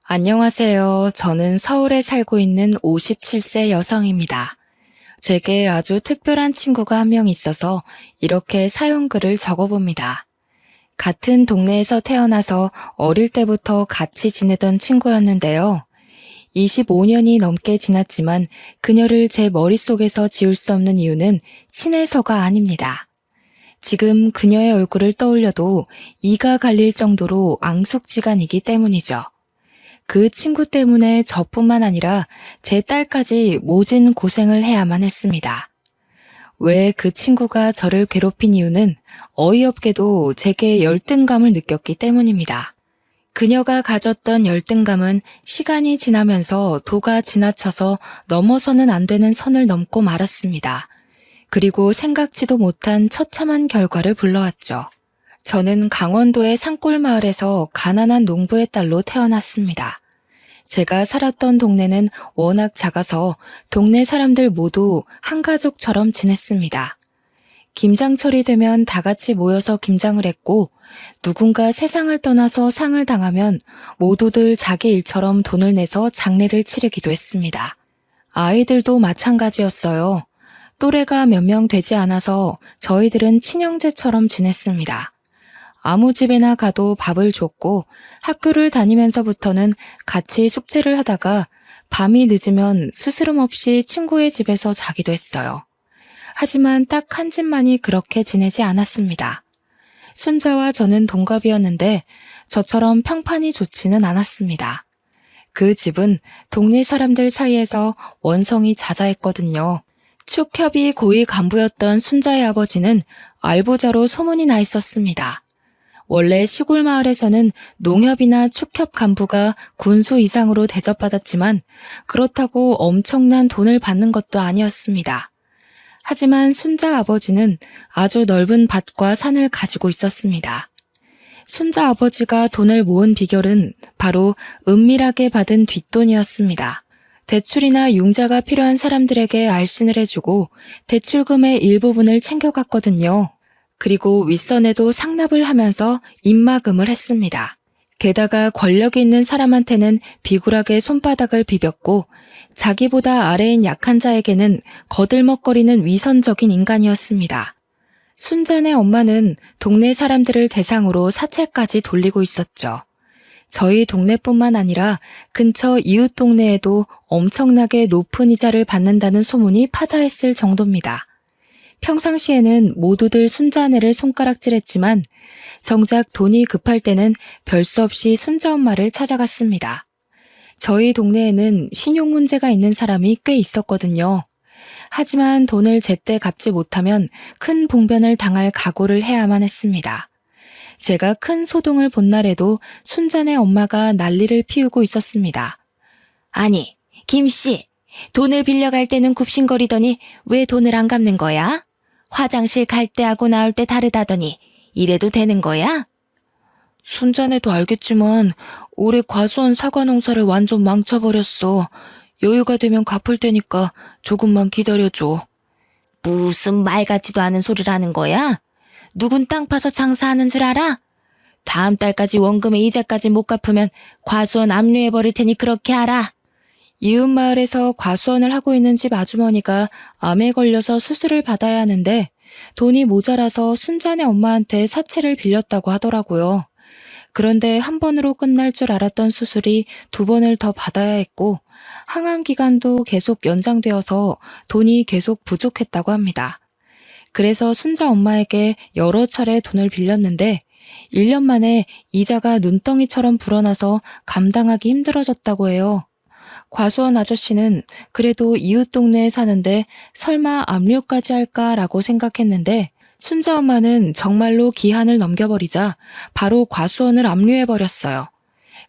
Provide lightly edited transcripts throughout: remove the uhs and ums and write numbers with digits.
안녕하세요. 저는 서울에 살고 있는 57세 여성입니다. 제게 아주 특별한 친구가 한 명 있어서 이렇게 사연글을 적어봅니다. 같은 동네에서 태어나서 어릴 때부터 같이 지내던 친구였는데요. 25년이 넘게 지났지만 그녀를 제 머릿속에서 지울 수 없는 이유는 친해서가 아닙니다. 지금 그녀의 얼굴을 떠올려도 이가 갈릴 정도로 앙숙지간이기 때문이죠. 그 친구 때문에 저뿐만 아니라 제 딸까지 모진 고생을 해야만 했습니다. 왜 그 친구가 저를 괴롭힌 이유는 어이없게도 제게 열등감을 느꼈기 때문입니다. 그녀가 가졌던 열등감은 시간이 지나면서 도가 지나쳐서 넘어서는 안 되는 선을 넘고 말았습니다. 그리고 생각지도 못한 처참한 결과를 불러왔죠. 저는 강원도의 산골 마을에서 가난한 농부의 딸로 태어났습니다. 제가 살았던 동네는 워낙 작아서 동네 사람들 모두 한 가족처럼 지냈습니다. 김장철이 되면 다 같이 모여서 김장을 했고, 누군가 세상을 떠나서 상을 당하면 모두들 자기 일처럼 돈을 내서 장례를 치르기도 했습니다. 아이들도 마찬가지였어요. 또래가 몇 명 되지 않아서 저희들은 친형제처럼 지냈습니다. 아무 집에나 가도 밥을 줬고 학교를 다니면서부터는 같이 숙제를 하다가 밤이 늦으면 스스럼 없이 친구의 집에서 자기도 했어요. 하지만 딱 한 집만이 그렇게 지내지 않았습니다. 순자와 저는 동갑이었는데 저처럼 평판이 좋지는 않았습니다. 그 집은 동네 사람들 사이에서 원성이 자자했거든요. 축협이 고위 간부였던 순자의 아버지는 알부자로 소문이 나 있었습니다. 원래 시골 마을에서는 농협이나 축협 간부가 군수 이상으로 대접받았지만 그렇다고 엄청난 돈을 받는 것도 아니었습니다. 하지만 순자 아버지는 아주 넓은 밭과 산을 가지고 있었습니다. 순자 아버지가 돈을 모은 비결은 바로 은밀하게 받은 뒷돈이었습니다. 대출이나 융자가 필요한 사람들에게 알신을 해주고 대출금의 일부분을 챙겨갔거든요. 그리고 윗선에도 상납을 하면서 입마금을 했습니다. 게다가 권력이 있는 사람한테는 비굴하게 손바닥을 비볐고 자기보다 아래인 약한 자에게는 거들먹거리는 위선적인 인간이었습니다. 순잔의 엄마는 동네 사람들을 대상으로 사채까지 돌리고 있었죠. 저희 동네뿐만 아니라 근처 이웃 동네에도 엄청나게 높은 이자를 받는다는 소문이 파다했을 정도입니다. 평상시에는 모두들 순자네를 손가락질했지만 정작 돈이 급할 때는 별 수 없이 순자 엄마를 찾아갔습니다. 저희 동네에는 신용 문제가 있는 사람이 꽤 있었거든요. 하지만 돈을 제때 갚지 못하면 큰 봉변을 당할 각오를 해야만 했습니다. 제가 큰 소동을 본 날에도 순자네 엄마가 난리를 피우고 있었습니다. 아니, 김씨, 돈을 빌려갈 때는 굽신거리더니 왜 돈을 안 갚는 거야? 화장실 갈 때하고 나올 때 다르다더니 이래도 되는 거야? 순자네도 알겠지만 올해 과수원 사과 농사를 완전 망쳐버렸어. 여유가 되면 갚을 테니까 조금만 기다려줘. 무슨 말 같지도 않은 소리를 하는 거야? 누군 땅 파서 장사하는 줄 알아? 다음 달까지 원금의 이자까지 못 갚으면 과수원 압류해버릴 테니 그렇게 알아. 이웃 마을에서 과수원을 하고 있는 집 아주머니가 암에 걸려서 수술을 받아야 하는데 돈이 모자라서 순자네 엄마한테 사채를 빌렸다고 하더라고요. 그런데 한 번으로 끝날 줄 알았던 수술이 두 번을 더 받아야 했고 항암 기간도 계속 연장되어서 돈이 계속 부족했다고 합니다. 그래서 순자 엄마에게 여러 차례 돈을 빌렸는데 1년 만에 이자가 눈덩이처럼 불어나서 감당하기 힘들어졌다고 해요. 과수원 아저씨는 그래도 이웃 동네에 사는데 설마 압류까지 할까라고 생각했는데 순자 엄마는 정말로 기한을 넘겨버리자 바로 과수원을 압류해버렸어요.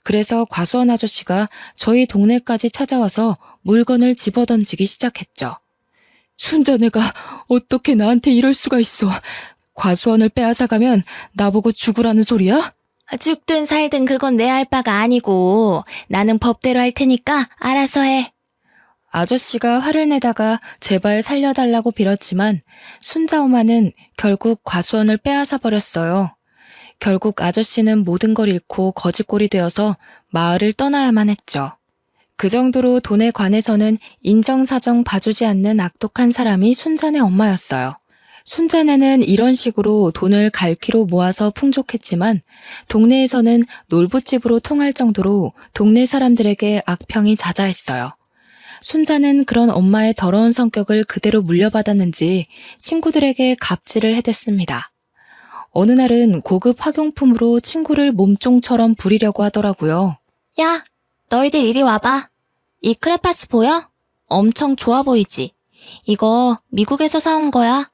그래서 과수원 아저씨가 저희 동네까지 찾아와서 물건을 집어던지기 시작했죠. 순자네가 어떻게 나한테 이럴 수가 있어. 과수원을 빼앗아가면 나보고 죽으라는 소리야? 죽든 살든 그건 내 할 바가 아니고 나는 법대로 할 테니까 알아서 해. 아저씨가 화를 내다가 제발 살려달라고 빌었지만 순자 엄마는 결국 과수원을 빼앗아 버렸어요. 결국 아저씨는 모든 걸 잃고 거지꼴이 되어서 마을을 떠나야만 했죠. 그 정도로 돈에 관해서는 인정사정 봐주지 않는 악독한 사람이 순자네 엄마였어요. 순자네는 이런 식으로 돈을 갈퀴로 모아서 풍족했지만 동네에서는 놀부집으로 통할 정도로 동네 사람들에게 악평이 자자했어요. 순자는 그런 엄마의 더러운 성격을 그대로 물려받았는지 친구들에게 갑질을 해댔습니다. 어느 날은 고급 학용품으로 친구를 몸종처럼 부리려고 하더라고요. 야, 너희들 이리 와봐. 이 크레파스 보여? 엄청 좋아 보이지? 이거 미국에서 사온 거야.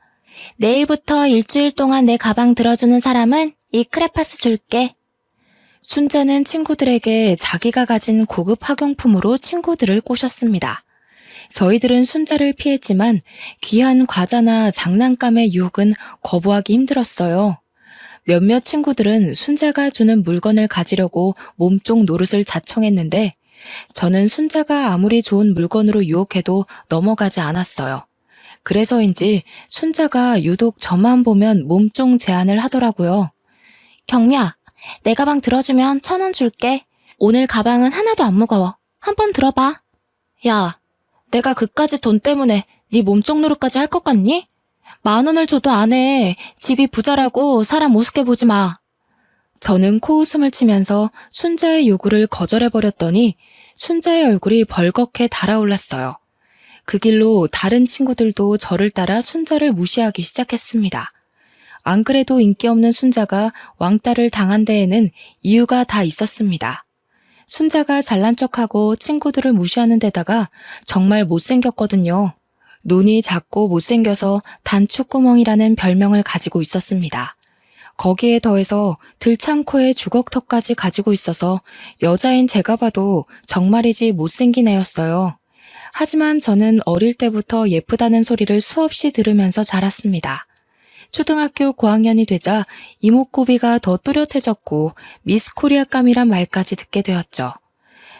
내일부터 일주일 동안 내 가방 들어주는 사람은 이 크레파스 줄게. 순자는 친구들에게 자기가 가진 고급 학용품으로 친구들을 꼬셨습니다. 저희들은 순자를 피했지만 귀한 과자나 장난감의 유혹은 거부하기 힘들었어요. 몇몇 친구들은 순자가 주는 물건을 가지려고 몸종 노릇을 자청했는데 저는 순자가 아무리 좋은 물건으로 유혹해도 넘어가지 않았어요. 그래서인지 순자가 유독 저만 보면 몸종 제안을 하더라고요. 경미야, 내 가방 들어주면 1,000원 줄게. 오늘 가방은 하나도 안 무거워. 한번 들어봐. 야, 내가 그까지 돈 때문에 네 몸종 노릇까지 할 것 같니? 10,000원을 줘도 안 해. 집이 부자라고 사람 우습게 보지 마. 저는 코웃음을 치면서 순자의 요구를 거절해버렸더니 순자의 얼굴이 벌겋게 달아올랐어요. 그 길로 다른 친구들도 저를 따라 순자를 무시하기 시작했습니다. 안 그래도 인기 없는 순자가 왕따를 당한 데에는 이유가 다 있었습니다. 순자가 잘난 척하고 친구들을 무시하는 데다가 정말 못생겼거든요. 눈이 작고 못생겨서 단추구멍이라는 별명을 가지고 있었습니다. 거기에 더해서 들창코에 주걱턱까지 가지고 있어서 여자인 제가 봐도 정말이지 못생긴 애였어요. 하지만 저는 어릴 때부터 예쁘다는 소리를 수없이 들으면서 자랐습니다. 초등학교 고학년이 되자 이목구비가 더 뚜렷해졌고 미스코리아감이란 말까지 듣게 되었죠.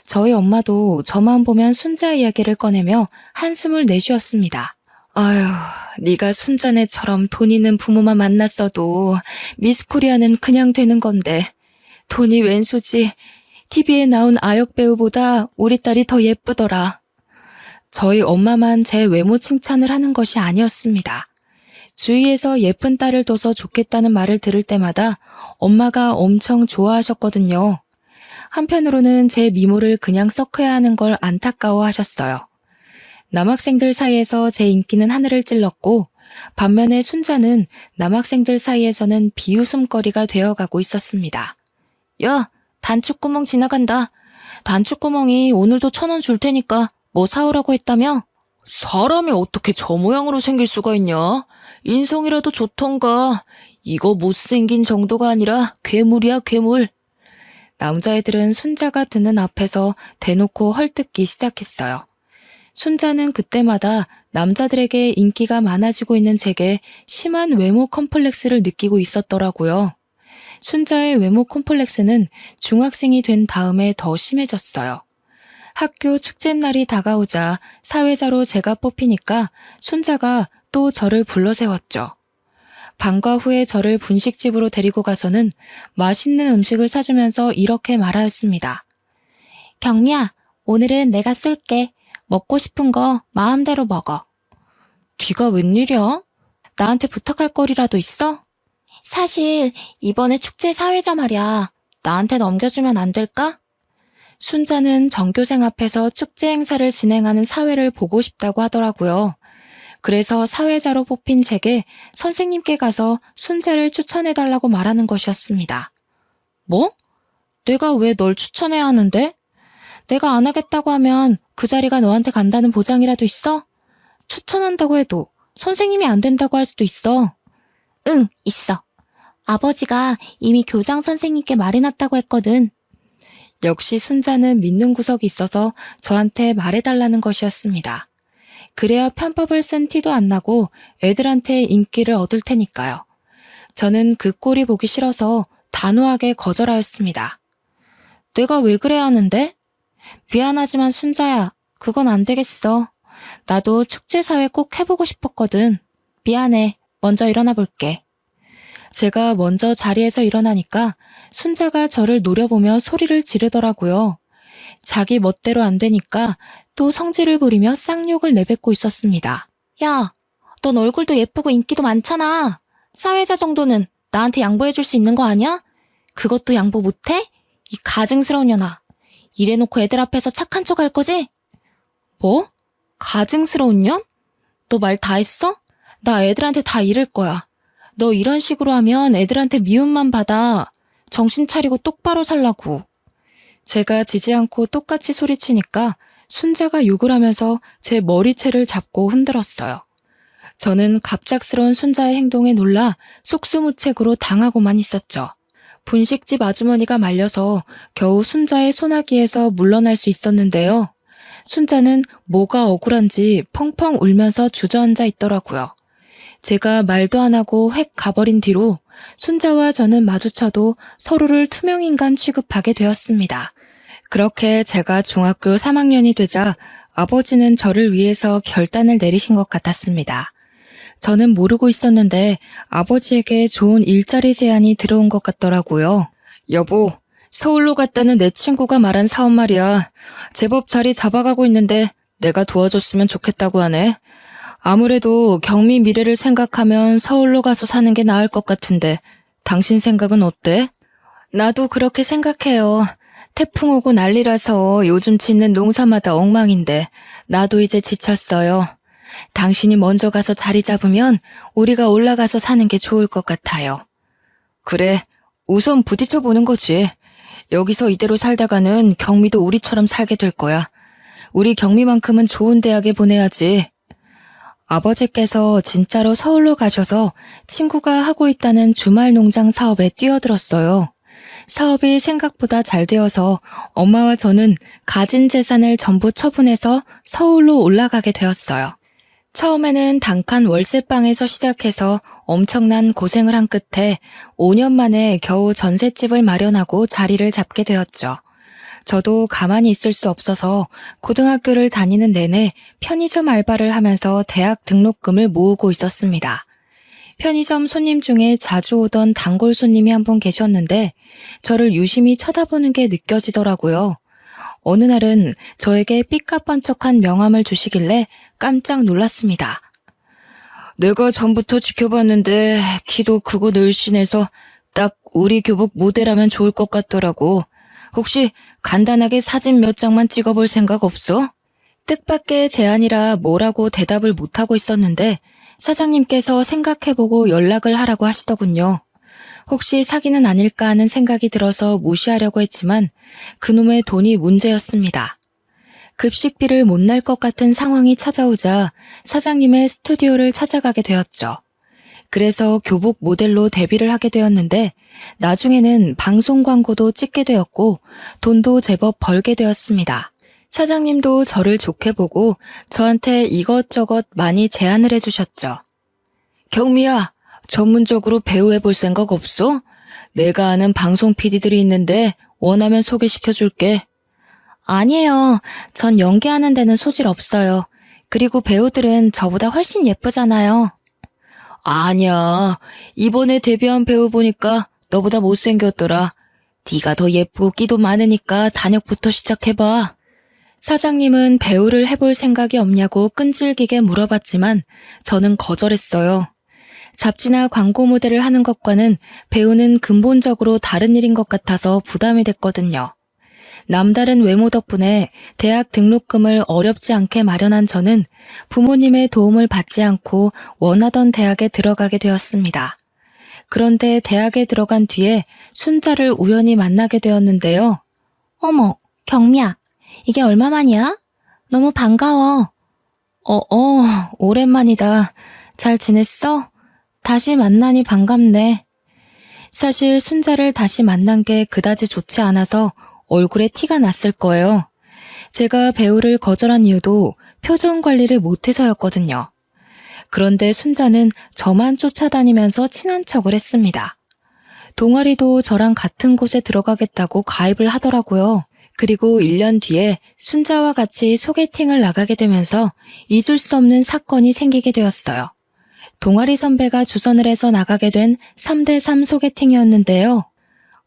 저희 엄마도 저만 보면 순자 이야기를 꺼내며 한숨을 내쉬었습니다. 아휴, 네가 순자네처럼 돈 있는 부모만 만났어도 미스코리아는 그냥 되는 건데 돈이 웬수지. TV에 나온 아역 배우보다 우리 딸이 더 예쁘더라. 저희 엄마만 제 외모 칭찬을 하는 것이 아니었습니다. 주위에서 예쁜 딸을 둬서 좋겠다는 말을 들을 때마다 엄마가 엄청 좋아하셨거든요. 한편으로는 제 미모를 그냥 썩혀야 하는 걸 안타까워하셨어요. 남학생들 사이에서 제 인기는 하늘을 찔렀고 반면에 순자는 남학생들 사이에서는 비웃음거리가 되어가고 있었습니다. 야, 단추구멍 지나간다. 단추구멍이 오늘도 1,000원 줄 테니까 뭐 사오라고 했다며? 사람이 어떻게 저 모양으로 생길 수가 있냐? 인성이라도 좋던가. 이거 못생긴 정도가 아니라 괴물이야, 괴물. 남자애들은 순자가 드는 앞에서 대놓고 헐뜯기 시작했어요. 순자는 그때마다 남자들에게 인기가 많아지고 있는 제게 심한 외모 컴플렉스를 느끼고 있었더라고요. 순자의 외모 콤플렉스는 중학생이 된 다음에 더 심해졌어요. 학교 축제날이 다가오자 사회자로 제가 뽑히니까 순자가 또 저를 불러세웠죠. 방과 후에 저를 분식집으로 데리고 가서는 맛있는 음식을 사주면서 이렇게 말하였습니다. 경미야, 오늘은 내가 쏠게. 먹고 싶은 거 마음대로 먹어. 네가 웬일이야? 나한테 부탁할 거리라도 있어? 사실 이번에 축제 사회자 말이야. 나한테 넘겨주면 안 될까? 순자는 전교생 앞에서 축제 행사를 진행하는 사회를 보고 싶다고 하더라고요. 그래서 사회자로 뽑힌 제게 선생님께 가서 순자를 추천해달라고 말하는 것이었습니다. 뭐? 내가 왜 널 추천해야 하는데? 내가 안 하겠다고 하면 그 자리가 너한테 간다는 보장이라도 있어? 추천한다고 해도 선생님이 안 된다고 할 수도 있어. 응, 있어. 아버지가 이미 교장 선생님께 말해놨다고 했거든. 역시 순자는 믿는 구석이 있어서 저한테 말해달라는 것이었습니다. 그래야 편법을 쓴 티도 안 나고 애들한테 인기를 얻을 테니까요. 저는 그 꼴이 보기 싫어서 단호하게 거절하였습니다. 내가 왜 그래야 하는데? 미안하지만 순자야, 그건 안 되겠어. 나도 축제사회 꼭 해보고 싶었거든. 미안해. 먼저 일어나 볼게. 제가 먼저 자리에서 일어나니까 순자가 저를 노려보며 소리를 지르더라고요. 자기 멋대로 안 되니까 또 성질을 부리며 쌍욕을 내뱉고 있었습니다. 야, 넌 얼굴도 예쁘고 인기도 많잖아. 사회자 정도는 나한테 양보해줄 수 있는 거 아니야? 그것도 양보 못해? 이 가증스러운 년아. 이래놓고 애들 앞에서 착한 척 할 거지? 뭐? 가증스러운 년? 너 말 다 했어? 나 애들한테 다 이럴 거야. 너 이런 식으로 하면 애들한테 미움만 받아. 정신 차리고 똑바로 살라고. 제가 지지 않고 똑같이 소리치니까 순자가 욕을 하면서 제 머리채를 잡고 흔들었어요. 저는 갑작스러운 순자의 행동에 놀라 속수무책으로 당하고만 있었죠. 분식집 아주머니가 말려서 겨우 순자의 소나기에서 물러날 수 있었는데요. 순자는 뭐가 억울한지 펑펑 울면서 주저앉아 있더라고요. 제가 말도 안 하고 획 가버린 뒤로 순자와 저는 마주쳐도 서로를 투명인간 취급하게 되었습니다. 그렇게 제가 중학교 3학년이 되자 아버지는 저를 위해서 결단을 내리신 것 같았습니다. 저는 모르고 있었는데 아버지에게 좋은 일자리 제안이 들어온 것 같더라고요. 여보, 서울로 갔다는 내 친구가 말한 사업 말이야. 제법 자리 잡아가고 있는데 내가 도와줬으면 좋겠다고 하네. 아무래도 경미 미래를 생각하면 서울로 가서 사는 게 나을 것 같은데 당신 생각은 어때? 나도 그렇게 생각해요. 태풍 오고 난리라서 요즘 짓는 농사마다 엉망인데 나도 이제 지쳤어요. 당신이 먼저 가서 자리 잡으면 우리가 올라가서 사는 게 좋을 것 같아요. 그래, 우선 부딪혀 보는 거지. 여기서 이대로 살다가는 경미도 우리처럼 살게 될 거야. 우리 경미만큼은 좋은 대학에 보내야지. 아버지께서 진짜로 서울로 가셔서 친구가 하고 있다는 주말 농장 사업에 뛰어들었어요. 사업이 생각보다 잘 되어서 엄마와 저는 가진 재산을 전부 처분해서 서울로 올라가게 되었어요. 처음에는 단칸 월세방에서 시작해서 엄청난 고생을 한 끝에 5년 만에 겨우 전셋집을 마련하고 자리를 잡게 되었죠. 저도 가만히 있을 수 없어서 고등학교를 다니는 내내 편의점 알바를 하면서 대학 등록금을 모으고 있었습니다. 편의점 손님 중에 자주 오던 단골 손님이 한 분 계셨는데 저를 유심히 쳐다보는 게 느껴지더라고요. 어느 날은 저에게 삐까뻔쩍한 명함을 주시길래 깜짝 놀랐습니다. 내가 전부터 지켜봤는데 키도 크고 늘씬해서 딱 우리 교복 모델하면 좋을 것 같더라고. 혹시 간단하게 사진 몇 장만 찍어볼 생각 없어? 뜻밖의 제안이라 뭐라고 대답을 못하고 있었는데 사장님께서 생각해보고 연락을 하라고 하시더군요. 혹시 사기는 아닐까 하는 생각이 들어서 무시하려고 했지만 그놈의 돈이 문제였습니다. 급식비를 못 낼 것 같은 상황이 찾아오자 사장님의 스튜디오를 찾아가게 되었죠. 그래서 교복 모델로 데뷔를 하게 되었는데 나중에는 방송 광고도 찍게 되었고 돈도 제법 벌게 되었습니다. 사장님도 저를 좋게 보고 저한테 이것저것 많이 제안을 해주셨죠. 경미야, 전문적으로 배우해볼 생각 없어? 내가 아는 방송 PD들이 있는데 원하면 소개시켜줄게. 아니에요. 전 연기하는 데는 소질 없어요. 그리고 배우들은 저보다 훨씬 예쁘잖아요. 아니야. 이번에 데뷔한 배우 보니까 너보다 못생겼더라. 네가 더 예쁘고 끼도 많으니까 단역부터 시작해봐. 사장님은 배우를 해볼 생각이 없냐고 끈질기게 물어봤지만 저는 거절했어요. 잡지나 광고 모델을 하는 것과는 배우는 근본적으로 다른 일인 것 같아서 부담이 됐거든요. 남다른 외모 덕분에 대학 등록금을 어렵지 않게 마련한 저는 부모님의 도움을 받지 않고 원하던 대학에 들어가게 되었습니다. 그런데 대학에 들어간 뒤에 순자를 우연히 만나게 되었는데요. 어머, 경미야. 이게 얼마만이야? 너무 반가워. 오랜만이다. 잘 지냈어? 다시 만나니 반갑네. 사실 순자를 다시 만난 게 그다지 좋지 않아서 얼굴에 티가 났을 거예요. 제가 배우를 거절한 이유도 표정 관리를 못해서였거든요. 그런데 순자는 저만 쫓아다니면서 친한 척을 했습니다. 동아리도 저랑 같은 곳에 들어가겠다고 가입을 하더라고요. 그리고 1년 뒤에 순자와 같이 소개팅을 나가게 되면서 잊을 수 없는 사건이 생기게 되었어요. 동아리 선배가 주선을 해서 나가게 된 3대3 소개팅이었는데요.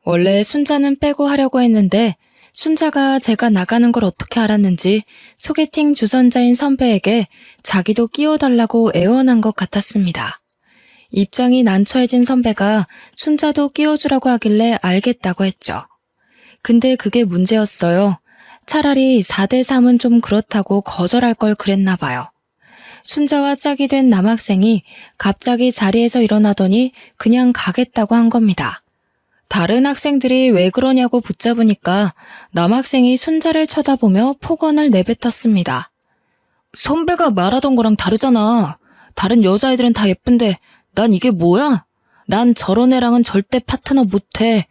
원래 순자는 빼고 하려고 했는데 순자가 제가 나가는 걸 어떻게 알았는지 소개팅 주선자인 선배에게 자기도 끼워달라고 애원한 것 같았습니다. 입장이 난처해진 선배가 순자도 끼워주라고 하길래 알겠다고 했죠. 근데 그게 문제였어요. 차라리 4대3은 좀 그렇다고 거절할 걸 그랬나 봐요. 순자와 짝이 된 남학생이 갑자기 자리에서 일어나더니 그냥 가겠다고 한 겁니다. 다른 학생들이 왜 그러냐고 붙잡으니까 남학생이 순자를 쳐다보며 폭언을 내뱉었습니다. 선배가 말하던 거랑 다르잖아. 다른 여자애들은 다 예쁜데 난 이게 뭐야? 난 저런 애랑은 절대 파트너 못해.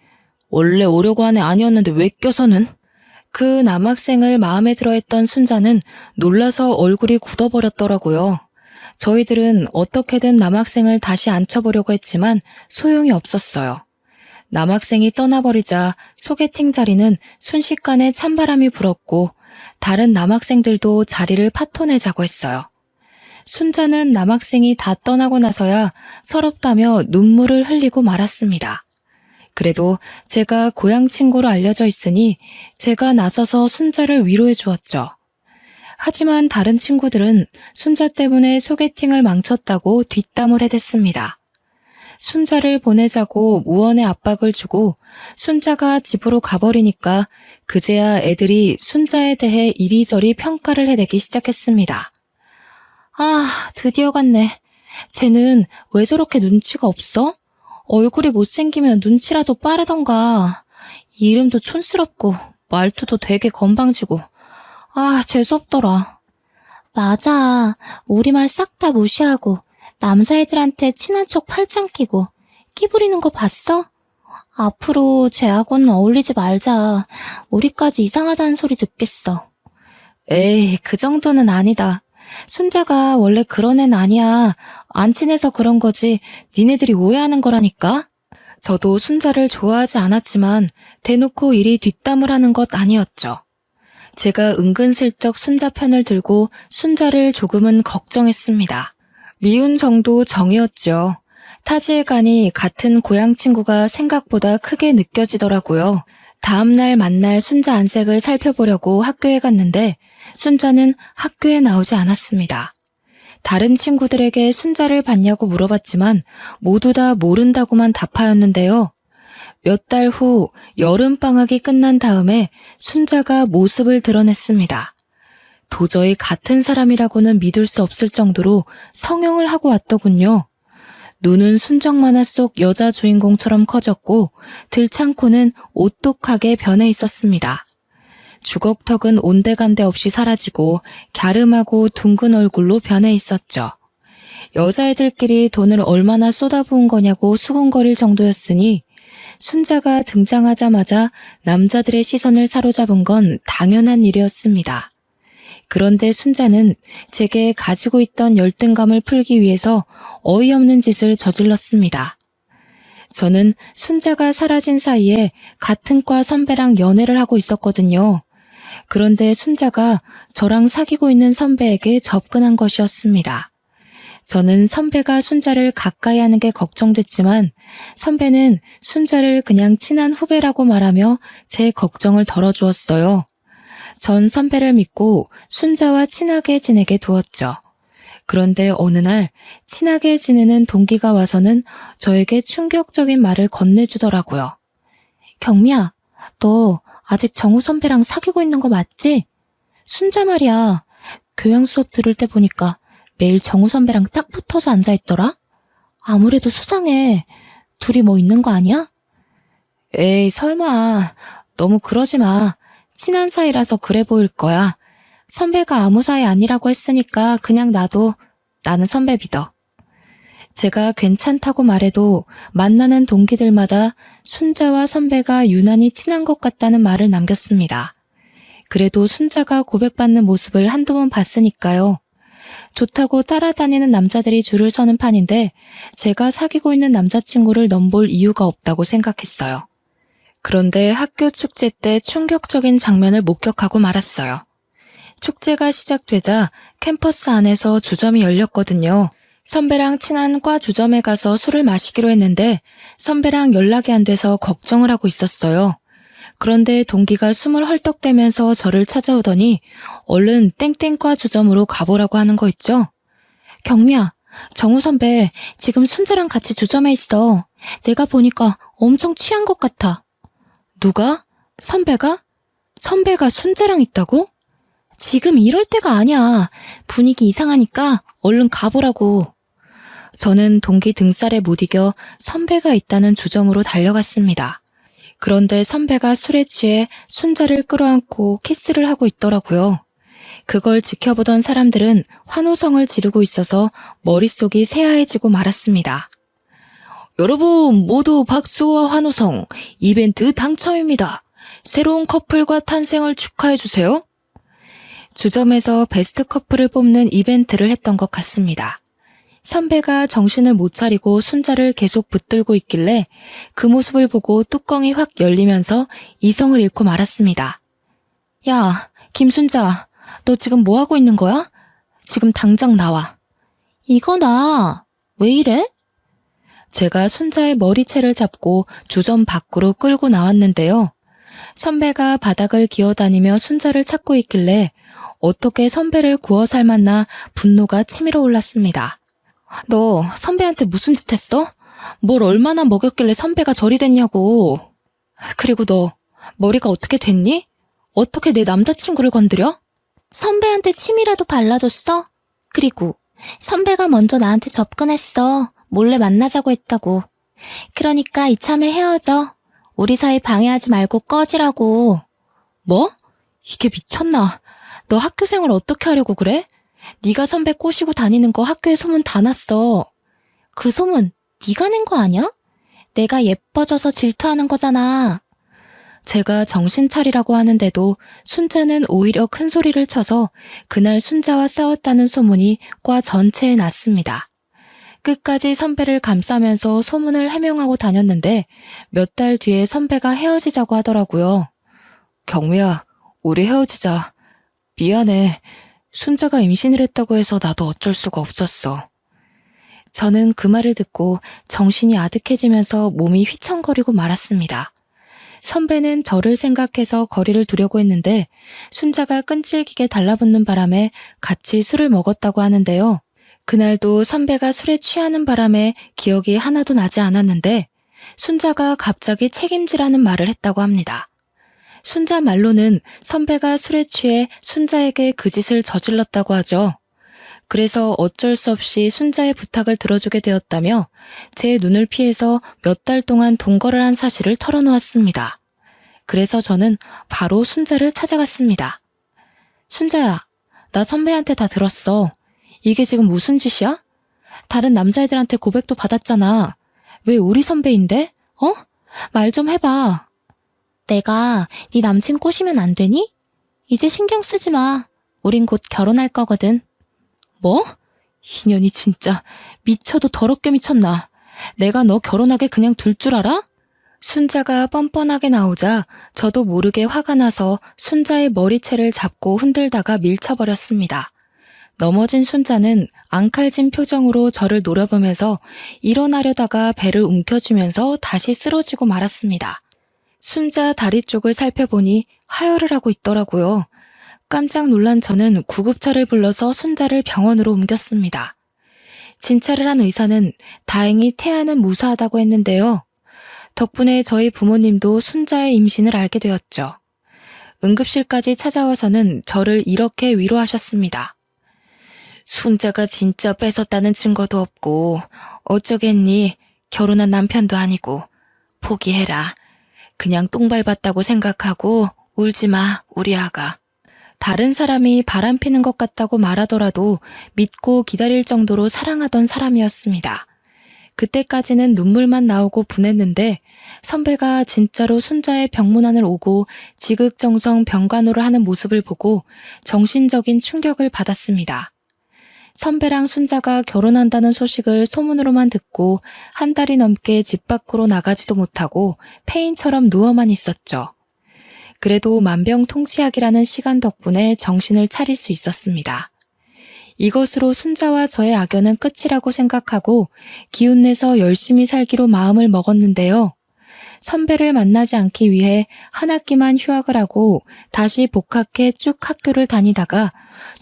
원래 오려고 한 애 아니었는데 왜 껴서는? 그 남학생을 마음에 들어했던 순자는 놀라서 얼굴이 굳어버렸더라고요. 저희들은 어떻게든 남학생을 다시 앉혀보려고 했지만 소용이 없었어요. 남학생이 떠나버리자 소개팅 자리는 순식간에 찬바람이 불었고 다른 남학생들도 자리를 파토내자고 했어요. 순자는 남학생이 다 떠나고 나서야 서럽다며 눈물을 흘리고 말았습니다. 그래도 제가 고향 친구로 알려져 있으니 제가 나서서 순자를 위로해 주었죠. 하지만 다른 친구들은 순자 때문에 소개팅을 망쳤다고 뒷담을 해댔습니다. 순자를 보내자고 무언의 압박을 주고 순자가 집으로 가버리니까 그제야 애들이 순자에 대해 이리저리 평가를 해대기 시작했습니다. 아, 드디어 갔네. 쟤는 왜 저렇게 눈치가 없어? 얼굴이 못생기면 눈치라도 빠르던가. 이름도 촌스럽고 말투도 되게 건방지고. 아, 재수없더라. 맞아. 우리말 싹 다 무시하고 남자애들한테 친한 척 팔짱 끼고 끼 부리는 거 봤어? 앞으로 쟤하고는 어울리지 말자. 우리까지 이상하다는 소리 듣겠어. 에이, 그 정도는 아니다. 순자가 원래 그런 애는 아니야. 안 친해서 그런 거지. 니네들이 오해하는 거라니까. 저도 순자를 좋아하지 않았지만 대놓고 이리 뒷담을 하는 것 아니었죠. 제가 은근슬쩍 순자 편을 들고 순자를 조금은 걱정했습니다. 미운 정도 정이었죠. 타지에 가니 같은 고향 친구가 생각보다 크게 느껴지더라고요. 다음날 만날 순자 안색을 살펴보려고 학교에 갔는데 순자는 학교에 나오지 않았습니다. 다른 친구들에게 순자를 봤냐고 물어봤지만 모두 다 모른다고만 답하였는데요. 몇 달 후 여름방학이 끝난 다음에 순자가 모습을 드러냈습니다. 도저히 같은 사람이라고는 믿을 수 없을 정도로 성형을 하고 왔더군요. 눈은 순정 만화 속 여자 주인공처럼 커졌고 들창코는 오똑하게 변해 있었습니다. 주걱턱은 온데간데 없이 사라지고 갸름하고 둥근 얼굴로 변해 있었죠. 여자애들끼리 돈을 얼마나 쏟아부은 거냐고 수군거릴 정도였으니 순자가 등장하자마자 남자들의 시선을 사로잡은 건 당연한 일이었습니다. 그런데 순자는 제게 가지고 있던 열등감을 풀기 위해서 어이없는 짓을 저질렀습니다. 저는 순자가 사라진 사이에 같은 과 선배랑 연애를 하고 있었거든요. 그런데 순자가 저랑 사귀고 있는 선배에게 접근한 것이었습니다. 저는 선배가 순자를 가까이 하는 게 걱정됐지만 선배는 순자를 그냥 친한 후배라고 말하며 제 걱정을 덜어주었어요. 전 선배를 믿고 순자와 친하게 지내게 두었죠. 그런데 어느 날 친하게 지내는 동기가 와서는 저에게 충격적인 말을 건네주더라고요. 경미야, 너 아직 정우 선배랑 사귀고 있는 거 맞지? 순자 말이야. 교양 수업 들을 때 보니까 매일 정우 선배랑 딱 붙어서 앉아있더라? 아무래도 수상해. 둘이 뭐 있는 거 아니야? 에이, 설마. 너무 그러지 마. 친한 사이라서 그래 보일 거야. 선배가 아무 사이 아니라고 했으니까 그냥 나는 선배 믿어. 제가 괜찮다고 말해도 만나는 동기들마다 순자와 선배가 유난히 친한 것 같다는 말을 남겼습니다. 그래도 순자가 고백받는 모습을 한두 번 봤으니까요. 좋다고 따라다니는 남자들이 줄을 서는 판인데 제가 사귀고 있는 남자친구를 넘볼 이유가 없다고 생각했어요. 그런데 학교 축제 때 충격적인 장면을 목격하고 말았어요. 축제가 시작되자 캠퍼스 안에서 주점이 열렸거든요. 선배랑 친한 과 주점에 가서 술을 마시기로 했는데 선배랑 연락이 안 돼서 걱정을 하고 있었어요. 그런데 동기가 숨을 헐떡대면서 저를 찾아오더니 얼른 땡땡과 주점으로 가보라고 하는 거 있죠? 경미야, 정우 선배 지금 순자랑 같이 주점에 있어. 내가 보니까 엄청 취한 것 같아. 누가? 선배가? 선배가 순자랑 있다고? 지금 이럴 때가 아니야. 분위기 이상하니까 얼른 가보라고. 저는 동기 등살에 못 이겨 선배가 있다는 주점으로 달려갔습니다. 그런데 선배가 술에 취해 순자를 끌어안고 키스를 하고 있더라고요. 그걸 지켜보던 사람들은 환호성을 지르고 있어서 머릿속이 새하얘지고 말았습니다. 여러분 모두 박수와 환호성, 이벤트 당첨입니다. 새로운 커플과 탄생을 축하해주세요. 주점에서 베스트 커플을 뽑는 이벤트를 했던 것 같습니다. 선배가 정신을 못 차리고 순자를 계속 붙들고 있길래 그 모습을 보고 뚜껑이 확 열리면서 이성을 잃고 말았습니다. 야, 김순자, 너 지금 뭐 하고 있는 거야? 지금 당장 나와. 이거 왜 이래? 제가 순자의 머리채를 잡고 주점 밖으로 끌고 나왔는데요. 선배가 바닥을 기어다니며 순자를 찾고 있길래 어떻게 선배를 구워 삶았나 분노가 치밀어 올랐습니다. 너 선배한테 무슨 짓 했어? 뭘 얼마나 먹였길래 선배가 저리 됐냐고. 그리고 너 머리가 어떻게 됐니? 어떻게 내 남자친구를 건드려? 선배한테 침이라도 발라줬어? 그리고 선배가 먼저 나한테 접근했어. 몰래 만나자고 했다고. 그러니까 이참에 헤어져. 우리 사이 방해하지 말고 꺼지라고. 뭐? 이게 미쳤나? 너 학교 생활 어떻게 하려고 그래? 네가 선배 꼬시고 다니는 거 학교에 소문 다 났어. 그 소문 네가 낸 거 아니야? 내가 예뻐져서 질투하는 거잖아. 제가 정신 차리라고 하는데도 순자는 오히려 큰 소리를 쳐서 그날 순자와 싸웠다는 소문이 과 전체에 났습니다. 끝까지 선배를 감싸면서 소문을 해명하고 다녔는데 몇 달 뒤에 선배가 헤어지자고 하더라고요. 경미야, 우리 헤어지자. 미안해. 순자가 임신을 했다고 해서 나도 어쩔 수가 없었어. 저는 그 말을 듣고 정신이 아득해지면서 몸이 휘청거리고 말았습니다. 선배는 저를 생각해서 거리를 두려고 했는데 순자가 끈질기게 달라붙는 바람에 같이 술을 먹었다고 하는데요. 그날도 선배가 술에 취하는 바람에 기억이 하나도 나지 않았는데 순자가 갑자기 책임지라는 말을 했다고 합니다. 순자 말로는 선배가 술에 취해 순자에게 그 짓을 저질렀다고 하죠. 그래서 어쩔 수 없이 순자의 부탁을 들어주게 되었다며 제 눈을 피해서 몇 달 동안 동거를 한 사실을 털어놓았습니다. 그래서 저는 바로 순자를 찾아갔습니다. 순자야, 나 선배한테 다 들었어. 이게 지금 무슨 짓이야? 다른 남자애들한테 고백도 받았잖아. 왜 우리 선배인데? 말 좀 해봐. 내가 네 남친 꼬시면 안 되니? 이제 신경 쓰지 마. 우린 곧 결혼할 거거든. 뭐? 이년이 진짜 미쳐도 더럽게 미쳤나. 내가 너 결혼하게 그냥 둘 줄 알아? 순자가 뻔뻔하게 나오자 저도 모르게 화가 나서 순자의 머리채를 잡고 흔들다가 밀쳐버렸습니다. 넘어진 순자는 앙칼진 표정으로 저를 노려보면서 일어나려다가 배를 움켜쥐면서 다시 쓰러지고 말았습니다. 순자 다리 쪽을 살펴보니 하혈을 하고 있더라고요. 깜짝 놀란 저는 구급차를 불러서 순자를 병원으로 옮겼습니다. 진찰을 한 의사는 다행히 태아는 무사하다고 했는데요. 덕분에 저희 부모님도 순자의 임신을 알게 되었죠. 응급실까지 찾아와서는 저를 이렇게 위로하셨습니다. 순자가 진짜 뺏었다는 증거도 없고 어쩌겠니? 결혼한 남편도 아니고. 포기해라. 그냥 똥 밟았다고 생각하고 울지 마, 우리 아가. 다른 사람이 바람피는 것 같다고 말하더라도 믿고 기다릴 정도로 사랑하던 사람이었습니다. 그때까지는 눈물만 나오고 분했는데 선배가 진짜로 순자의 병문안을 오고 지극정성 병간호를 하는 모습을 보고 정신적인 충격을 받았습니다. 선배랑 순자가 결혼한다는 소식을 소문으로만 듣고 한 달이 넘게 집 밖으로 나가지도 못하고 폐인처럼 누워만 있었죠. 그래도 만병통치약이라는 시간 덕분에 정신을 차릴 수 있었습니다. 이것으로 순자와 저의 악연은 끝이라고 생각하고 기운내서 열심히 살기로 마음을 먹었는데요. 선배를 만나지 않기 위해 한 학기만 휴학을 하고 다시 복학해 쭉 학교를 다니다가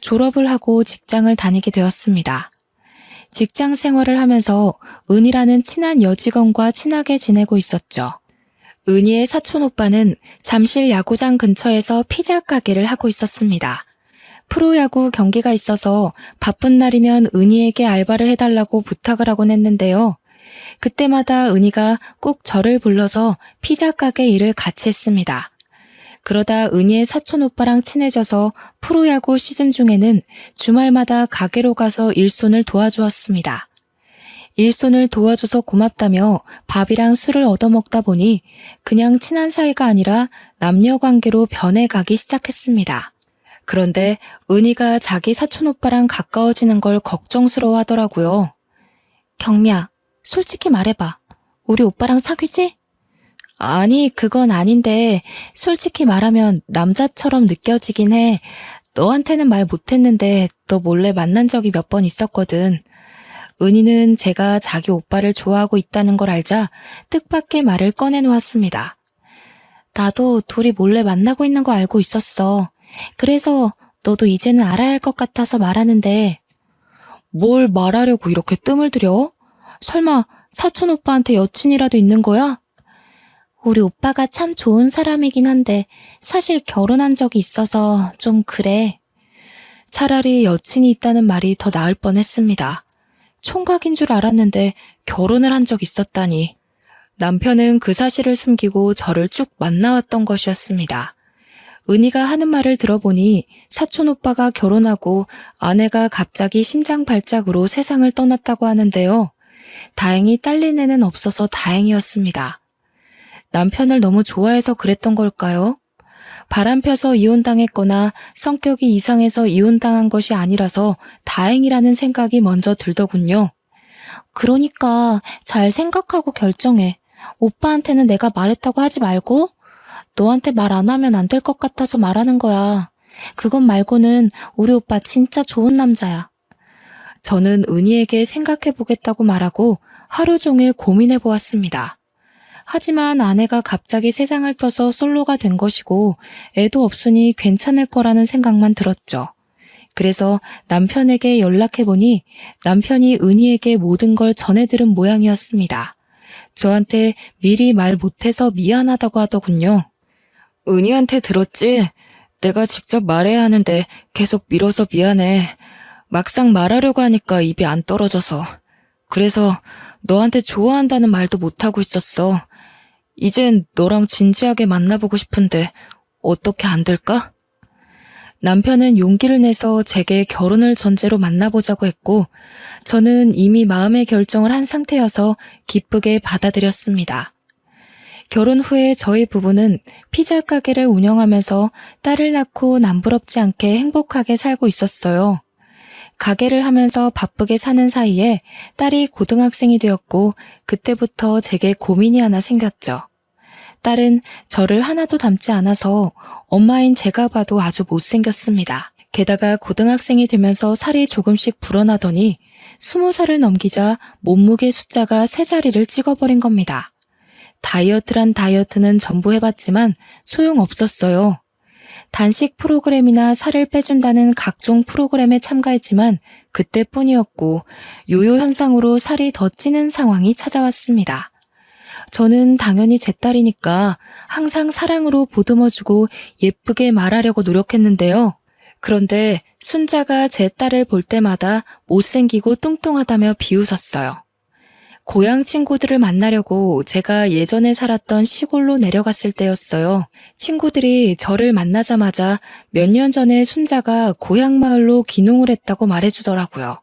졸업을 하고 직장을 다니게 되었습니다. 직장 생활을 하면서 은희라는 친한 여직원과 친하게 지내고 있었죠. 은희의 사촌 오빠는 잠실 야구장 근처에서 피자 가게를 하고 있었습니다. 프로야구 경기가 있어서 바쁜 날이면 은희에게 알바를 해달라고 부탁을 하곤 했는데요. 그때마다 은희가 꼭 저를 불러서 피자 가게 일을 같이 했습니다. 그러다 은희의 사촌 오빠랑 친해져서 프로야구 시즌 중에는 주말마다 가게로 가서 일손을 도와주었습니다. 일손을 도와줘서 고맙다며 밥이랑 술을 얻어먹다 보니 그냥 친한 사이가 아니라 남녀 관계로 변해가기 시작했습니다. 그런데 은희가 자기 사촌 오빠랑 가까워지는 걸 걱정스러워 하더라고요. 경미야, 솔직히 말해봐. 우리 오빠랑 사귀지? 아니, 그건 아닌데 솔직히 말하면 남자처럼 느껴지긴 해. 너한테는 말 못했는데 너 몰래 만난 적이 몇 번 있었거든. 은희는 제가 자기 오빠를 좋아하고 있다는 걸 알자 뜻밖의 말을 꺼내놓았습니다. 나도 둘이 몰래 만나고 있는 거 알고 있었어. 그래서 너도 이제는 알아야 할 것 같아서 말하는데. 뭘 말하려고 이렇게 뜸을 들여? 설마 사촌 오빠한테 여친이라도 있는 거야? 우리 오빠가 참 좋은 사람이긴 한데 사실 결혼한 적이 있어서 좀 그래. 차라리 여친이 있다는 말이 더 나을 뻔했습니다. 총각인 줄 알았는데 결혼을 한 적 있었다니. 남편은 그 사실을 숨기고 저를 쭉 만나왔던 것이었습니다. 은희가 하는 말을 들어보니 사촌 오빠가 결혼하고 아내가 갑자기 심장 발작으로 세상을 떠났다고 하는데요. 다행히 딸린 애는 없어서 다행이었습니다. 남편을 너무 좋아해서 그랬던 걸까요? 바람펴서 이혼당했거나 성격이 이상해서 이혼당한 것이 아니라서 다행이라는 생각이 먼저 들더군요. 그러니까 잘 생각하고 결정해. 오빠한테는 내가 말했다고 하지 말고 너한테 말 안 하면 안 될 것 같아서 말하는 거야. 그것 말고는 우리 오빠 진짜 좋은 남자야. 저는 은희에게 생각해보겠다고 말하고 하루 종일 고민해보았습니다. 하지만 아내가 갑자기 세상을 떠서 솔로가 된 것이고 애도 없으니 괜찮을 거라는 생각만 들었죠. 그래서 남편에게 연락해보니 남편이 은희에게 모든 걸 전해들은 모양이었습니다. 저한테 미리 말 못해서 미안하다고 하더군요. 은희한테 들었지? 내가 직접 말해야 하는데 계속 미뤄서 미안해. 막상 말하려고 하니까 입이 안 떨어져서. 그래서 너한테 좋아한다는 말도 못하고 있었어. 이젠 너랑 진지하게 만나보고 싶은데 어떻게 안 될까? 남편은 용기를 내서 제게 결혼을 전제로 만나보자고 했고 저는 이미 마음의 결정을 한 상태여서 기쁘게 받아들였습니다. 결혼 후에 저희 부부는 피자 가게를 운영하면서 딸을 낳고 남부럽지 않게 행복하게 살고 있었어요. 가게를 하면서 바쁘게 사는 사이에 딸이 고등학생이 되었고 그때부터 제게 고민이 하나 생겼죠. 딸은 저를 하나도 닮지 않아서 엄마인 제가 봐도 아주 못생겼습니다. 게다가 고등학생이 되면서 살이 조금씩 불어나더니 20살을 넘기자 몸무게 숫자가 3자리를 찍어버린 겁니다. 다이어트란 다이어트는 전부 해봤지만 소용없었어요. 단식 프로그램이나 살을 빼준다는 각종 프로그램에 참가했지만 그때뿐이었고 요요 현상으로 살이 더 찌는 상황이 찾아왔습니다. 저는 당연히 제 딸이니까 항상 사랑으로 보듬어주고 예쁘게 말하려고 노력했는데요. 그런데 순자가 제 딸을 볼 때마다 못생기고 뚱뚱하다며 비웃었어요. 고향 친구들을 만나려고 제가 예전에 살았던 시골로 내려갔을 때였어요. 친구들이 저를 만나자마자 몇 년 전에 순자가 고향 마을로 귀농을 했다고 말해주더라고요.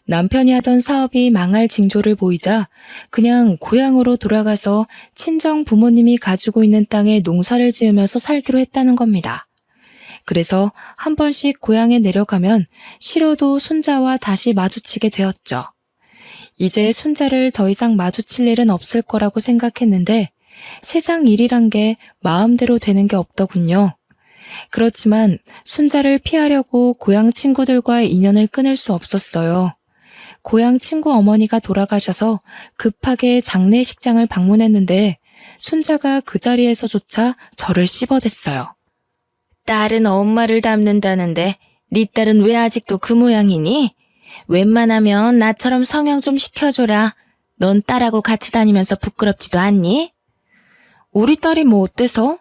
남편이 하던 사업이 망할 징조를 보이자 그냥 고향으로 돌아가서 친정 부모님이 가지고 있는 땅에 농사를 지으면서 살기로 했다는 겁니다. 그래서 한 번씩 고향에 내려가면 싫어도 순자와 다시 마주치게 되었죠. 이제 순자를 더 이상 마주칠 일은 없을 거라고 생각했는데 세상 일이란 게 마음대로 되는 게 없더군요. 그렇지만 순자를 피하려고 고향 친구들과의 인연을 끊을 수 없었어요. 고향 친구 어머니가 돌아가셔서 급하게 장례식장을 방문했는데 순자가 그 자리에서조차 저를 씹어댔어요. 딸은 엄마를 닮는다는데 네 딸은 왜 아직도 그 모양이니? 웬만하면 나처럼 성형 좀 시켜줘라. 넌 딸하고 같이 다니면서 부끄럽지도 않니? 우리 딸이 뭐 어때서?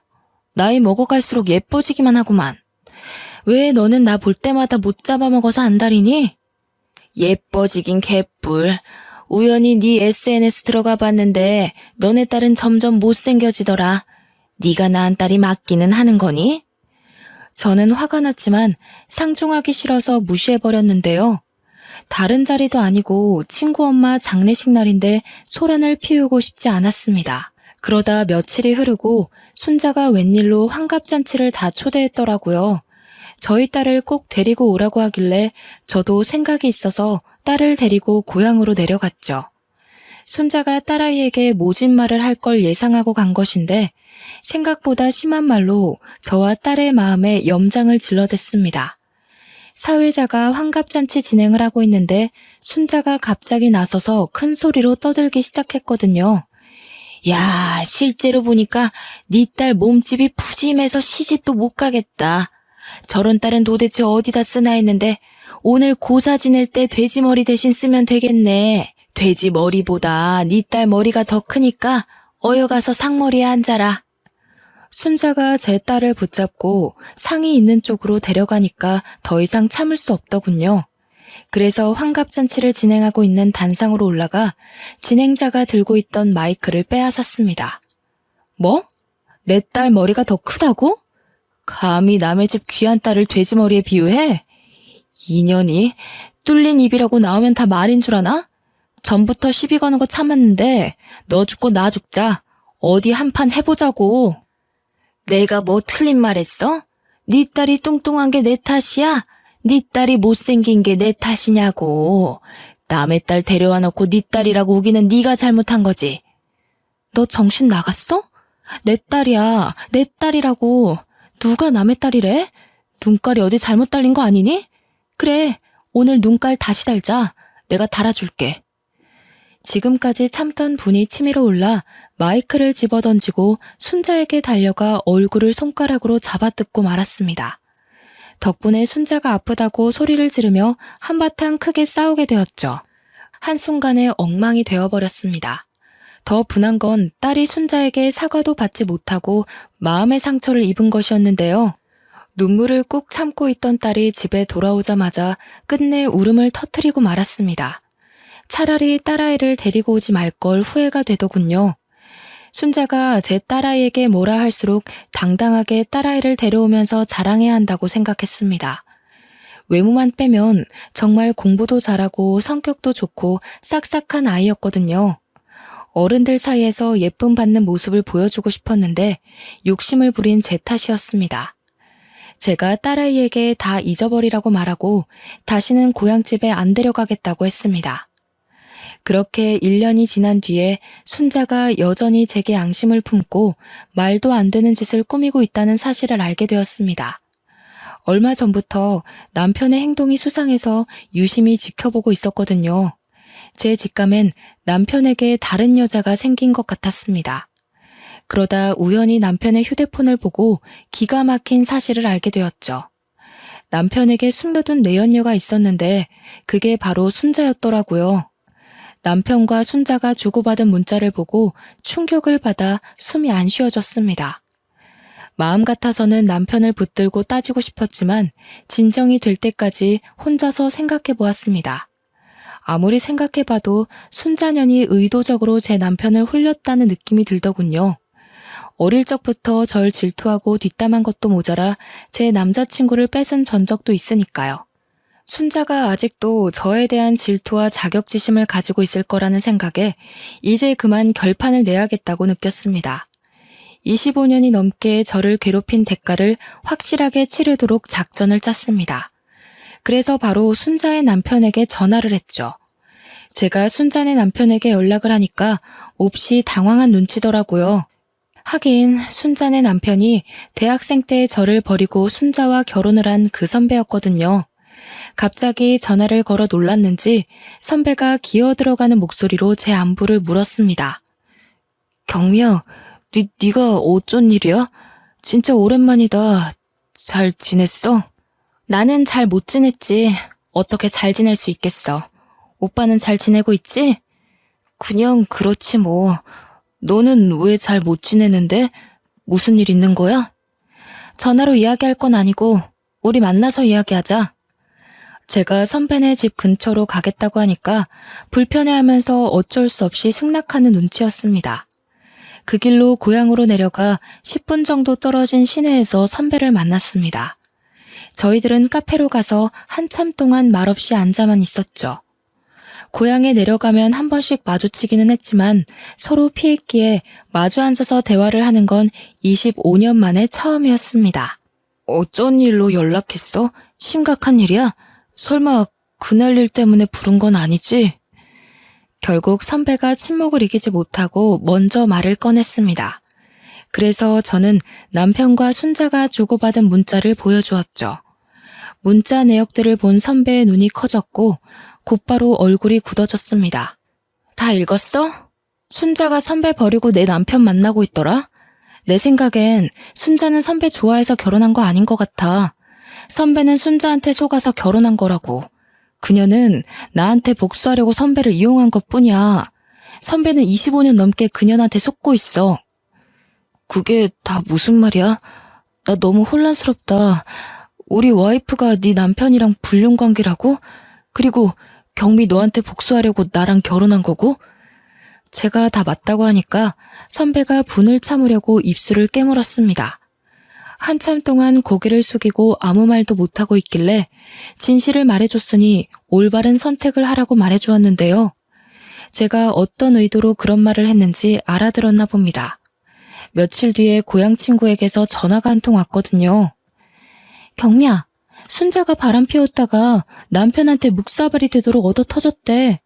나이 먹어갈수록 예뻐지기만 하구만. 왜 너는 나 볼 때마다 못 잡아먹어서 안달이니? 예뻐지긴 개뿔. 우연히 네 SNS 들어가 봤는데 너네 딸은 점점 못생겨지더라. 네가 낳은 딸이 맞기는 하는 거니? 저는 화가 났지만 상종하기 싫어서 무시해버렸는데요. 다른 자리도 아니고 친구 엄마 장례식 날인데 소란을 피우고 싶지 않았습니다. 그러다 며칠이 흐르고 순자가 웬일로 환갑잔치를 다 초대했더라고요. 저희 딸을 꼭 데리고 오라고 하길래 저도 생각이 있어서 딸을 데리고 고향으로 내려갔죠. 순자가 딸아이에게 모진 말을 할 걸 예상하고 간 것인데 생각보다 심한 말로 저와 딸의 마음에 염장을 질러댔습니다. 사회자가 환갑잔치 진행을 하고 있는데 순자가 갑자기 나서서 큰 소리로 떠들기 시작했거든요. 야, 실제로 보니까 네 딸 몸집이 푸짐해서 시집도 못 가겠다. 저런 딸은 도대체 어디다 쓰나 했는데 오늘 고사 지낼 때 돼지 머리 대신 쓰면 되겠네. 돼지 머리보다 네 딸 머리가 더 크니까 어여가서 상머리에 앉아라. 순자가 제 딸을 붙잡고 상이 있는 쪽으로 데려가니까 더 이상 참을 수 없더군요. 그래서 환갑잔치를 진행하고 있는 단상으로 올라가 진행자가 들고 있던 마이크를 빼앗았습니다. 뭐? 내 딸 머리가 더 크다고? 감히 남의 집 귀한 딸을 돼지머리에 비유해? 인연이 뚫린 입이라고 나오면 다 말인 줄 아나? 전부터 시비 거는 거 참았는데 너 죽고 나 죽자. 어디 한판 해보자고. 내가 뭐 틀린 말 했어? 네 딸이 뚱뚱한 게 내 탓이야? 네 딸이 못생긴 게 내 탓이냐고. 남의 딸 데려와 놓고 네 딸이라고 우기는 네가 잘못한 거지. 너 정신 나갔어? 내 딸이야. 내 딸이라고. 누가 남의 딸이래? 눈깔이 어디 잘못 달린 거 아니니? 그래, 오늘 눈깔 다시 달자. 내가 달아줄게. 지금까지 참던 분이 치밀어 올라 마이크를 집어던지고 순자에게 달려가 얼굴을 손가락으로 잡아뜯고 말았습니다. 덕분에 순자가 아프다고 소리를 지르며 한바탕 크게 싸우게 되었죠. 한순간에 엉망이 되어버렸습니다. 더 분한 건 딸이 순자에게 사과도 받지 못하고 마음의 상처를 입은 것이었는데요. 눈물을 꾹 참고 있던 딸이 집에 돌아오자마자 끝내 울음을 터뜨리고 말았습니다. 차라리 딸아이를 데리고 오지 말 걸 후회가 되더군요. 순자가 제 딸아이에게 뭐라 할수록 당당하게 딸아이를 데려오면서 자랑해야 한다고 생각했습니다. 외모만 빼면 정말 공부도 잘하고 성격도 좋고 싹싹한 아이였거든요. 어른들 사이에서 예쁨 받는 모습을 보여주고 싶었는데 욕심을 부린 제 탓이었습니다. 제가 딸아이에게 다 잊어버리라고 말하고 다시는 고향집에 안 데려가겠다고 했습니다. 그렇게 1년이 지난 뒤에 순자가 여전히 제게 앙심을 품고 말도 안 되는 짓을 꾸미고 있다는 사실을 알게 되었습니다. 얼마 전부터 남편의 행동이 수상해서 유심히 지켜보고 있었거든요. 제 직감엔 남편에게 다른 여자가 생긴 것 같았습니다. 그러다 우연히 남편의 휴대폰을 보고 기가 막힌 사실을 알게 되었죠. 남편에게 숨겨둔 내연녀가 있었는데 그게 바로 순자였더라고요. 남편과 순자가 주고받은 문자를 보고 충격을 받아 숨이 안 쉬어졌습니다. 마음 같아서는 남편을 붙들고 따지고 싶었지만 진정이 될 때까지 혼자서 생각해 보았습니다. 아무리 생각해봐도 순자년이 의도적으로 제 남편을 홀렸다는 느낌이 들더군요. 어릴 적부터 절 질투하고 뒷담한 것도 모자라 제 남자친구를 뺏은 전적도 있으니까요. 순자가 아직도 저에 대한 질투와 자격지심을 가지고 있을 거라는 생각에 이제 그만 결판을 내야겠다고 느꼈습니다. 25년이 넘게 저를 괴롭힌 대가를 확실하게 치르도록 작전을 짰습니다. 그래서 바로 순자의 남편에게 전화를 했죠. 제가 순자네 남편에게 연락을 하니까 몹시 당황한 눈치더라고요. 하긴 순자네 남편이 대학생 때 저를 버리고 순자와 결혼을 한 그 선배였거든요. 갑자기 전화를 걸어 놀랐는지 선배가 기어들어가는 목소리로 제 안부를 물었습니다. 경미야, 네가 어쩐 일이야? 진짜 오랜만이다. 잘 지냈어? 나는 잘 못 지냈지. 어떻게 잘 지낼 수 있겠어. 오빠는 잘 지내고 있지? 그냥 그렇지 뭐. 너는 왜 잘 못 지내는데? 무슨 일 있는 거야? 전화로 이야기할 건 아니고 우리 만나서 이야기하자. 제가 선배네 집 근처로 가겠다고 하니까 불편해하면서 어쩔 수 없이 승낙하는 눈치였습니다. 그 길로 고향으로 내려가 10분 정도 떨어진 시내에서 선배를 만났습니다. 저희들은 카페로 가서 한참 동안 말없이 앉아만 있었죠. 고향에 내려가면 한 번씩 마주치기는 했지만 서로 피했기에 마주 앉아서 대화를 하는 건 25년 만에 처음이었습니다. 어쩐 일로 연락했어? 심각한 일이야? 설마 그날 일 때문에 부른 건 아니지? 결국 선배가 침묵을 이기지 못하고 먼저 말을 꺼냈습니다. 그래서 저는 남편과 순자가 주고받은 문자를 보여주었죠. 문자 내역들을 본 선배의 눈이 커졌고 곧바로 얼굴이 굳어졌습니다. 다 읽었어? 순자가 선배 버리고 내 남편 만나고 있더라? 내 생각엔 순자는 선배 좋아해서 결혼한 거 아닌 것 같아. 선배는 순자한테 속아서 결혼한 거라고. 그녀는 나한테 복수하려고 선배를 이용한 것뿐이야. 선배는 25년 넘게 그녀한테 속고 있어. 그게 다 무슨 말이야? 나 너무 혼란스럽다. 우리 와이프가 네 남편이랑 불륜 관계라고? 그리고 경미 너한테 복수하려고 나랑 결혼한 거고? 제가 다 맞다고 하니까 선배가 분을 참으려고 입술을 깨물었습니다. 한참 동안 고개를 숙이고 아무 말도 못하고 있길래 진실을 말해줬으니 올바른 선택을 하라고 말해주었는데요. 제가 어떤 의도로 그런 말을 했는지 알아들었나 봅니다. 며칠 뒤에 고향 친구에게서 전화가 한 통 왔거든요. 경미야, 순자가 바람 피웠다가 남편한테 묵사발이 되도록 얻어 터졌대.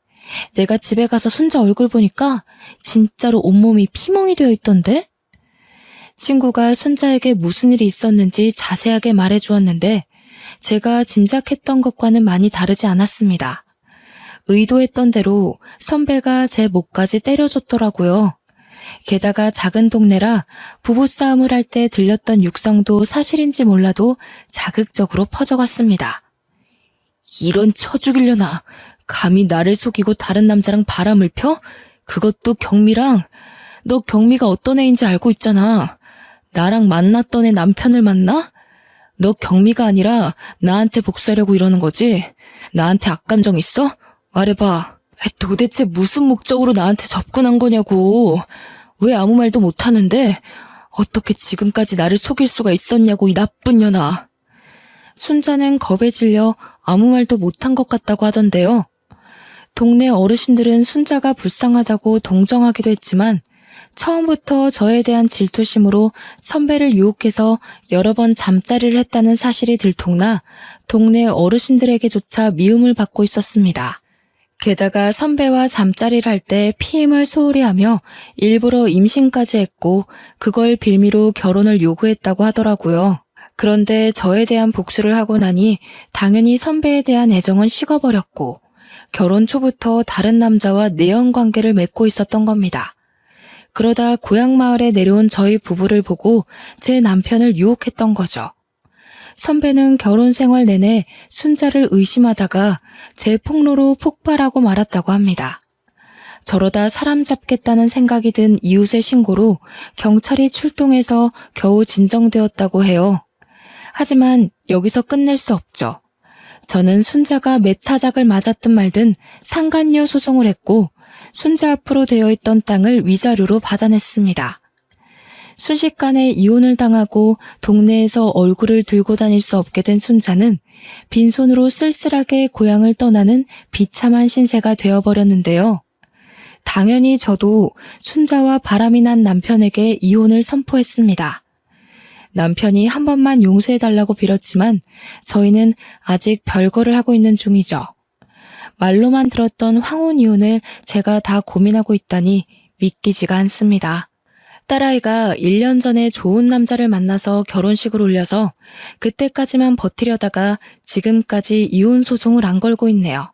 내가 집에 가서 순자 얼굴 보니까 진짜로 온몸이 피멍이 되어 있던데? 친구가 순자에게 무슨 일이 있었는지 자세하게 말해주었는데 제가 짐작했던 것과는 많이 다르지 않았습니다. 의도했던 대로 선배가 제 목까지 때려줬더라고요. 게다가 작은 동네라 부부싸움을 할 때 들렸던 육성도 사실인지 몰라도 자극적으로 퍼져갔습니다. 이런 쳐 죽이려나. 감히 나를 속이고 다른 남자랑 바람을 펴? 그것도 경미랑. 너 경미가 어떤 애인지 알고 있잖아. 나랑 만났던 애 남편을 만나? 너 경미가 아니라 나한테 복수하려고 이러는 거지? 나한테 악감정 있어? 말해봐. 도대체 무슨 목적으로 나한테 접근한 거냐고. 왜 아무 말도 못하는데? 어떻게 지금까지 나를 속일 수가 있었냐고, 이 나쁜 년아. 순자는 겁에 질려 아무 말도 못한 것 같다고 하던데요. 동네 어르신들은 순자가 불쌍하다고 동정하기도 했지만 처음부터 저에 대한 질투심으로 선배를 유혹해서 여러 번 잠자리를 했다는 사실이 들통나 동네 어르신들에게조차 미움을 받고 있었습니다. 게다가 선배와 잠자리를 할 때 피임을 소홀히 하며 일부러 임신까지 했고 그걸 빌미로 결혼을 요구했다고 하더라고요. 그런데 저에 대한 복수를 하고 나니 당연히 선배에 대한 애정은 식어버렸고 결혼 초부터 다른 남자와 내연 관계를 맺고 있었던 겁니다. 그러다 고향 마을에 내려온 저희 부부를 보고 제 남편을 유혹했던 거죠. 선배는 결혼 생활 내내 순자를 의심하다가 제 폭로로 폭발하고 말았다고 합니다. 저러다 사람 잡겠다는 생각이 든 이웃의 신고로 경찰이 출동해서 겨우 진정되었다고 해요. 하지만 여기서 끝낼 수 없죠. 저는 순자가 메타작을 맞았든 말든 상간녀 소송을 했고 순자 앞으로 되어 있던 땅을 위자료로 받아냈습니다. 순식간에 이혼을 당하고 동네에서 얼굴을 들고 다닐 수 없게 된 순자는 빈손으로 쓸쓸하게 고향을 떠나는 비참한 신세가 되어버렸는데요. 당연히 저도 순자와 바람이 난 남편에게 이혼을 선포했습니다. 남편이 한 번만 용서해달라고 빌었지만 저희는 아직 별거를 하고 있는 중이죠. 말로만 들었던 황혼 이혼을 제가 다 고민하고 있다니 믿기지가 않습니다. 딸아이가 1년 전에 좋은 남자를 만나서 결혼식을 올려서 그때까지만 버티려다가 지금까지 이혼 소송을 안 걸고 있네요.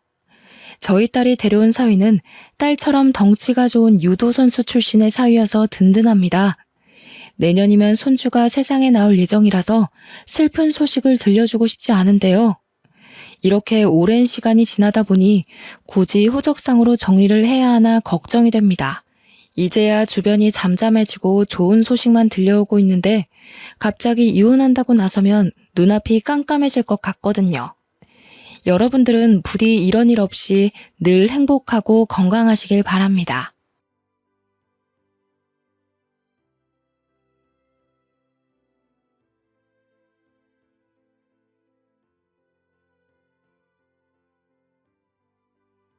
저희 딸이 데려온 사위는 딸처럼 덩치가 좋은 유도 선수 출신의 사위여서 든든합니다. 내년이면 손주가 세상에 나올 예정이라서 슬픈 소식을 들려주고 싶지 않은데요. 이렇게 오랜 시간이 지나다 보니 굳이 호적상으로 정리를 해야 하나 걱정이 됩니다. 이제야 주변이 잠잠해지고 좋은 소식만 들려오고 있는데 갑자기 이혼한다고 나서면 눈앞이 깜깜해질 것 같거든요. 여러분들은 부디 이런 일 없이 늘 행복하고 건강하시길 바랍니다.